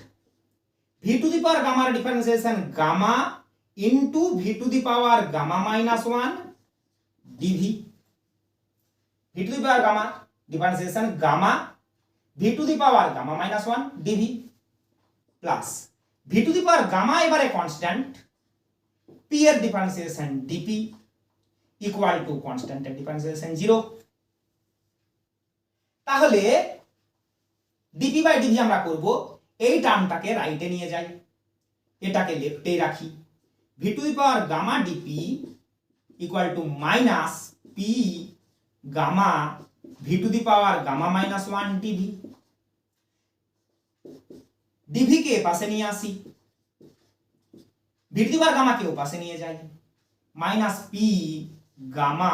V to the power গামার differentiation gamma into V to the power gamma minus 1 DV. V to the power gamma differentiation gamma V to the power gamma minus 1 DV plus V to the power gamma এবারে constant, P এর differentiation DP equal to কনস্ট্যান্টের differentiation 0। তাহলে DP by DV আমরা করব, এই টার্মটাকে রাইটে নিয়ে যাই, এটাকে লেফটে রাখি। V to the power gamma DP equal to minus P gamma V to the power gamma minus 1 DV. DV কে পাশে নিয়ে আসি, V to the power gamma কে পাশে নিয়ে যাই, minus P gamma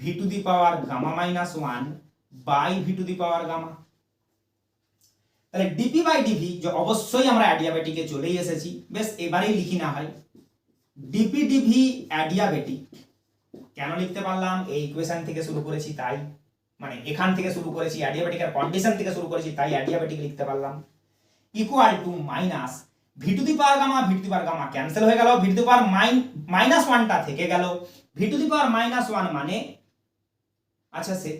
V to the power gamma minus 1 by V to the power gamma. তাহলে DP by DV যে অবশ্যই আমরা অ্যাডিয়াবেটিকে চলেই এসেছি, বেশ এবারেই লিখি না হয়। ডিপি ডিভি অ্যাডিয়াবেটিক কেন লিখতে পারলাম? এই ইকুয়েশন থেকে শুরু করেছি তাই, মানে এখান থেকে শুরু করেছি, অ্যাডিয়াবেটিকের কন্ডিশন থেকে শুরু করেছি তাই অ্যাডিয়াবেটিক লিখতে পারলাম। Equal to minus V to the power gamma, V to the power gamma cancel হয়ে গেল, V to the power minus 1টা থেকে গেল, V to the power minus 1 মানে আচ্ছা say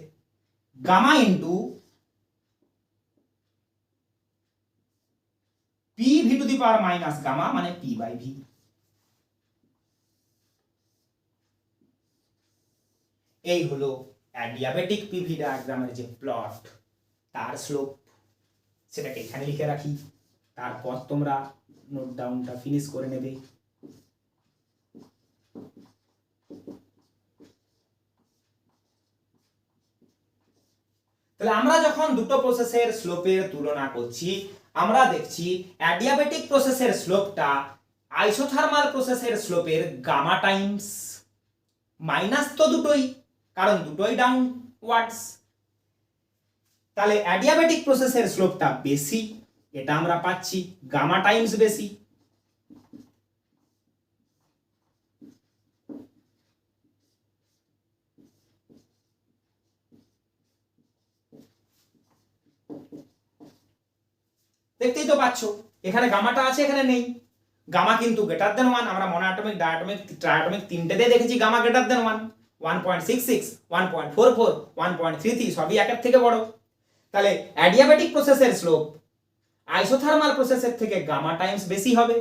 gamma into P V to the power minus gamma মানে P by V. এই হলো অ্যাডিয়াবেটিক পিভি ডায়াগ্রামের যে প্লট, তার স্লোপ, সেটাকে এখানে লিখে রাখি, তারপর তোমরা নোট ডাউনটা ফিনিশ করে নেবে। তাহলে আমরা যখন দুটো প্রসেসের স্লোপের তুলনা করছি, আমরা দেখছি অ্যাডিয়াবেটিক প্রসেসের স্লোপটা আইসোথার্মাল প্রসেসের স্লোপের গামা টাইমস, মাইনাস তো দুটোই, কারণ দুটোই ডাউনওয়ার্ডস। তাহলে অ্যাডিয়াবেটিক প্রসেসের স্লোপটা বেশি, এটা আমরা পাচ্ছি গামা টাইমস বেশি। দেখতেই তো পাচ্ছ এখানে গামাটা আছে, এখানে নেই। গামা কিন্তু গ্রেটার দেন 1, আমরা মনোঅ্যাটমিক, ডায়াটমিক, ট্রায়াটমিক তিনটেতে দেখেছি গামা গ্রেটার দেন 1, 1.66, 1.44, 1.33 সবই একের থেকে বড়। তাহলে অ্যাডিয়াবেটিক প্রসেসের স্লোপ আইসোথার্মাল প্রসেসের থেকে গামা টাইমস বেশি হবে।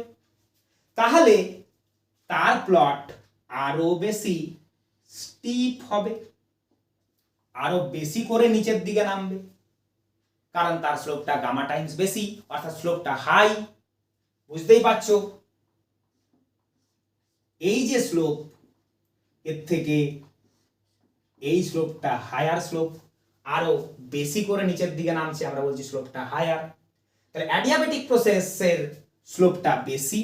তাহলে তার প্লট আরো বেশি স্টিপ হবে, আরো বেশি করে নিচের দিকে নামবে, কারণ তার স্লোপটা গামা টাইমস বেশি, অর্থাৎ স্লোপটা হাই। বুঝতেই পারছো এই যে স্লোপ, এর থেকে এই স্লোপটা হায়ার স্লোপ, আরো বেশি করে নিচের দিকে নামছে, আমরা বলছি স্লোপটা হায়ার। তাহলে অ্যাডিয়াবেটিক প্রসেসের স্লোপটা বেশি,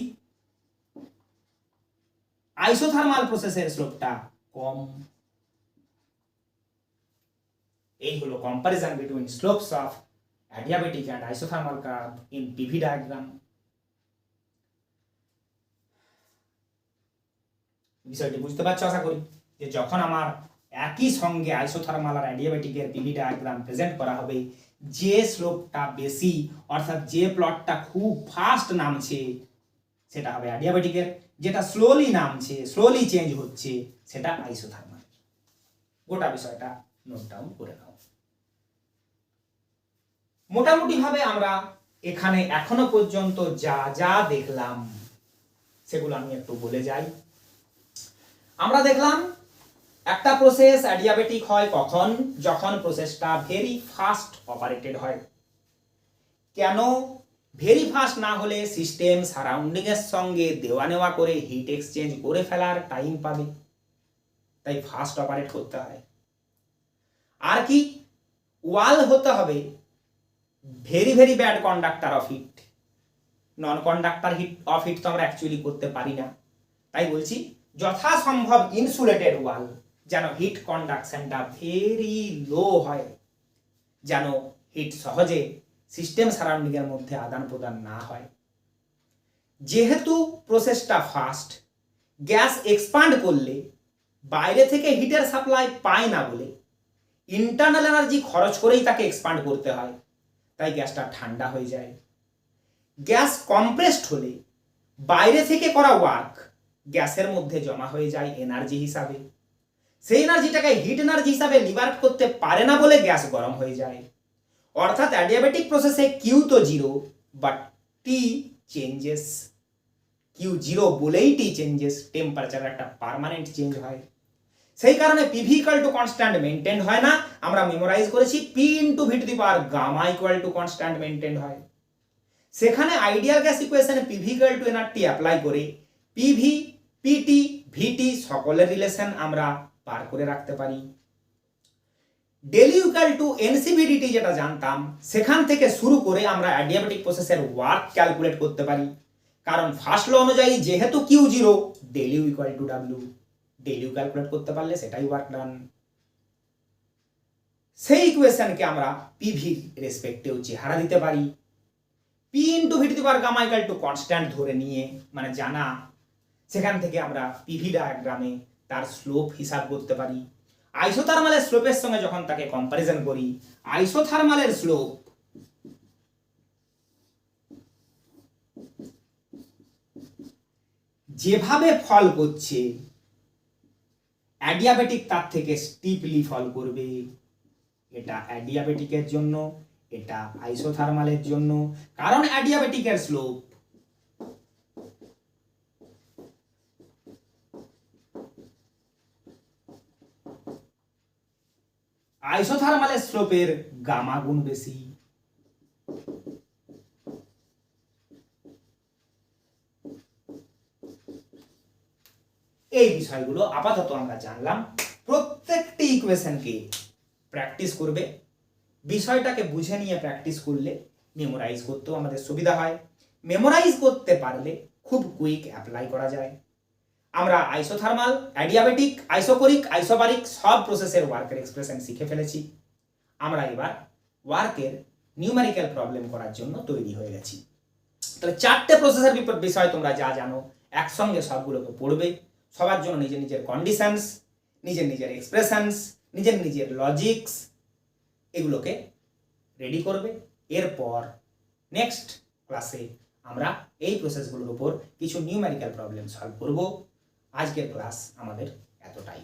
আইসোথার্মাল প্রসেসের স্লোপটা কম। এই হলো comparison between slopes of adiabatic and isothermal curve in PV diagram. বিষয়টি বুঝতে পারছো আশা করি, যে যখন আমার একই সঙ্গে আইসোথার্মাল আর অ্যাডিয়াবেটিকের পিভি ডায়াগ্রাম প্রেজেন্ট করা হবে, যে স্লোপটা বেশি অর্থাৎ যে প্লটটা খুব ফাস্ট নামছে সেটা হবে অ্যাডিয়াবেটিকের, যেটা স্লোলি নামছে, স্লোলি চেঞ্জ হচ্ছে সেটা আইসোথার্মাল। গোটা বিষয়টা নোট ডাউন করে নাও। মোটামুটি ভাবে আমরা এখানে এখনো পর্যন্ত যা যা দেখলাম সেগুলো আমি একটু বলে যাই। আমরা দেখলাম একটা প্রসেস অ্যাডিয়াবেটিক হয় কখন, যখন প্রসেসটা ভেরি ফাস্ট অপারেটেড হয়। কেন? ভেরি ফাস্ট না হলে সিস্টেম সারাউন্ডিং এর সঙ্গে দেওয়া নেওয়া করে হিট এক্সচেঞ্জ করে ফেলার টাইম পাবে, তাই ফাস্ট অপারেট করতে হয়। আর কি, ওয়াল হতে হবে very very bad conductor of heat. Non conductor heat of heat তো আমরা অ্যাকচুয়ালি করতে পারি না, তাই বলছি যথাসম্ভব ইনসুলেটেড ওয়াল, যেন হিট কন্ডাকশনটা ভেরি লো হয়, যেন হিট সহজে সিস্টেম সারাউন্ডিং এর মধ্যে আদান প্রদান না হয়। যেহেতু প্রসেসটা ফাস্ট, গ্যাস এক্সপান্ড করলে বাইরে থেকে হিটের সাপ্লাই পায় না বলে ইন্টারনাল এনার্জি খরচ করেই তাকে এক্সপান্ড করতে হয়, তাই গ্যাসটা ঠান্ডা হয়ে যায়। গ্যাস কম্প্রেসড হলে বাইরে থেকে করা ওয়ার্ক গ্যাসের মধ্যে জমা হয়ে যায় এনার্জি হিসাবে, সেই এনার্জিটাকে হিট এনার্জি হিসাবে লিবারেট করতে পারে না বলে গ্যাস গরম হয়ে যায়। অর্থাৎ অ্যাডিয়াবেটিক প্রসেসে কিউ তো zero, but T changes. Q zero বলেই টি চেঞ্জেস, টেম্পারেচার একটা পার্মানেন্ট চেঞ্জ হয়। সেই কারণে PV equal to constant maintain হয় না, আমরা মেমোরাইজ করেছি P into V to the power gamma equal to constant maintain হয়। সেখানে আইডিয়াল গ্যাস ইকুয়েশনে PV equal to nRT apply করে পিভি, পিটি, ভিটি সকলের রিলেশন আমরা পার করে রাখতে পারি। Del U equal to nCvdT যেটা জানতাম, সেখান থেকে শুরু করে আমরা অ্যাডিয়াবেটিক প্রসেসের ওয়ার্ক ক্যালকুলেট করতে পারি, কারণ ফার্স্ট ল অনুযায়ী যেহেতু Q zero, del U equal to W. Del U calculate করতে পারলে সেটাই ওয়ার্ক ডান। সেই ইকুয়েশনকে আমরা পিভির রেসপেক্টেও চেহারা দিতে পারি। P into V to the power gamma equal to constant ধরে নিয়ে, মানে জানা, সেখান থেকে আমরা পিভি ডায়াগ্রামে তার স্লোপ হিসাব করতে পারি। আইসোথার্মালের স্লোপের সঙ্গে যখন তাকে কম্পারিজন করি, আইসোথার্মালের স্লোপ যেভাবে ফল করছে অ্যাডিয়াবেটিক তার থেকে স্টিপলি ফল করবে। এটা অ্যাডিয়াবেটিকের জন্য, এটা আইসোথার্মালের জন্য, কারণ অ্যাডিয়াবেটিকের স্লোপ আইসোথার্মালের স্লোপের গামা গুণ বেশি। এই বিষয়গুলো আপাতত আমরা জানলাম। প্রত্যেকটি ইকুয়েশনকে প্র্যাকটিস করবে, বিষয়টাকে বুঝে নিয়ে প্র্যাকটিস করলে মেমোরাইজ করতেও আমাদের সুবিধা হয়। মেমোরাইজ করতে পারলে খুব কুইক অ্যাপ্লাই করা যায়। আমরা আইসোথার্মাল, অ্যাডিয়াবেটিক, আইসোকোরিক, আইসোবারিক সব প্রসেসের ওয়ার্কের এক্সপ্রেশন শিখে ফেলেছি। আমরা এবার ওয়ার্কের নিউমেরিক্যাল প্রবলেম করার জন্য তৈরি হয়ে গেছি। তাহলে চারটে প্রসেসের বিষয় তোমরা যা জানো একসঙ্গে সবগুলোকে পড়বে। সবার জন্য নিজের নিজের কন্ডিশনস, নিজের নিজের এক্সপ্রেশনস, নিজের নিজের লজিক্স এগুলোকে রেডি করবে। এরপর নেক্সট ক্লাসে আমরা এই প্রসেসগুলোর উপর কিছু নিউমেরিক্যাল প্রবলেম সলভ করব। আজকের ক্লাস আমাদের এতটাই।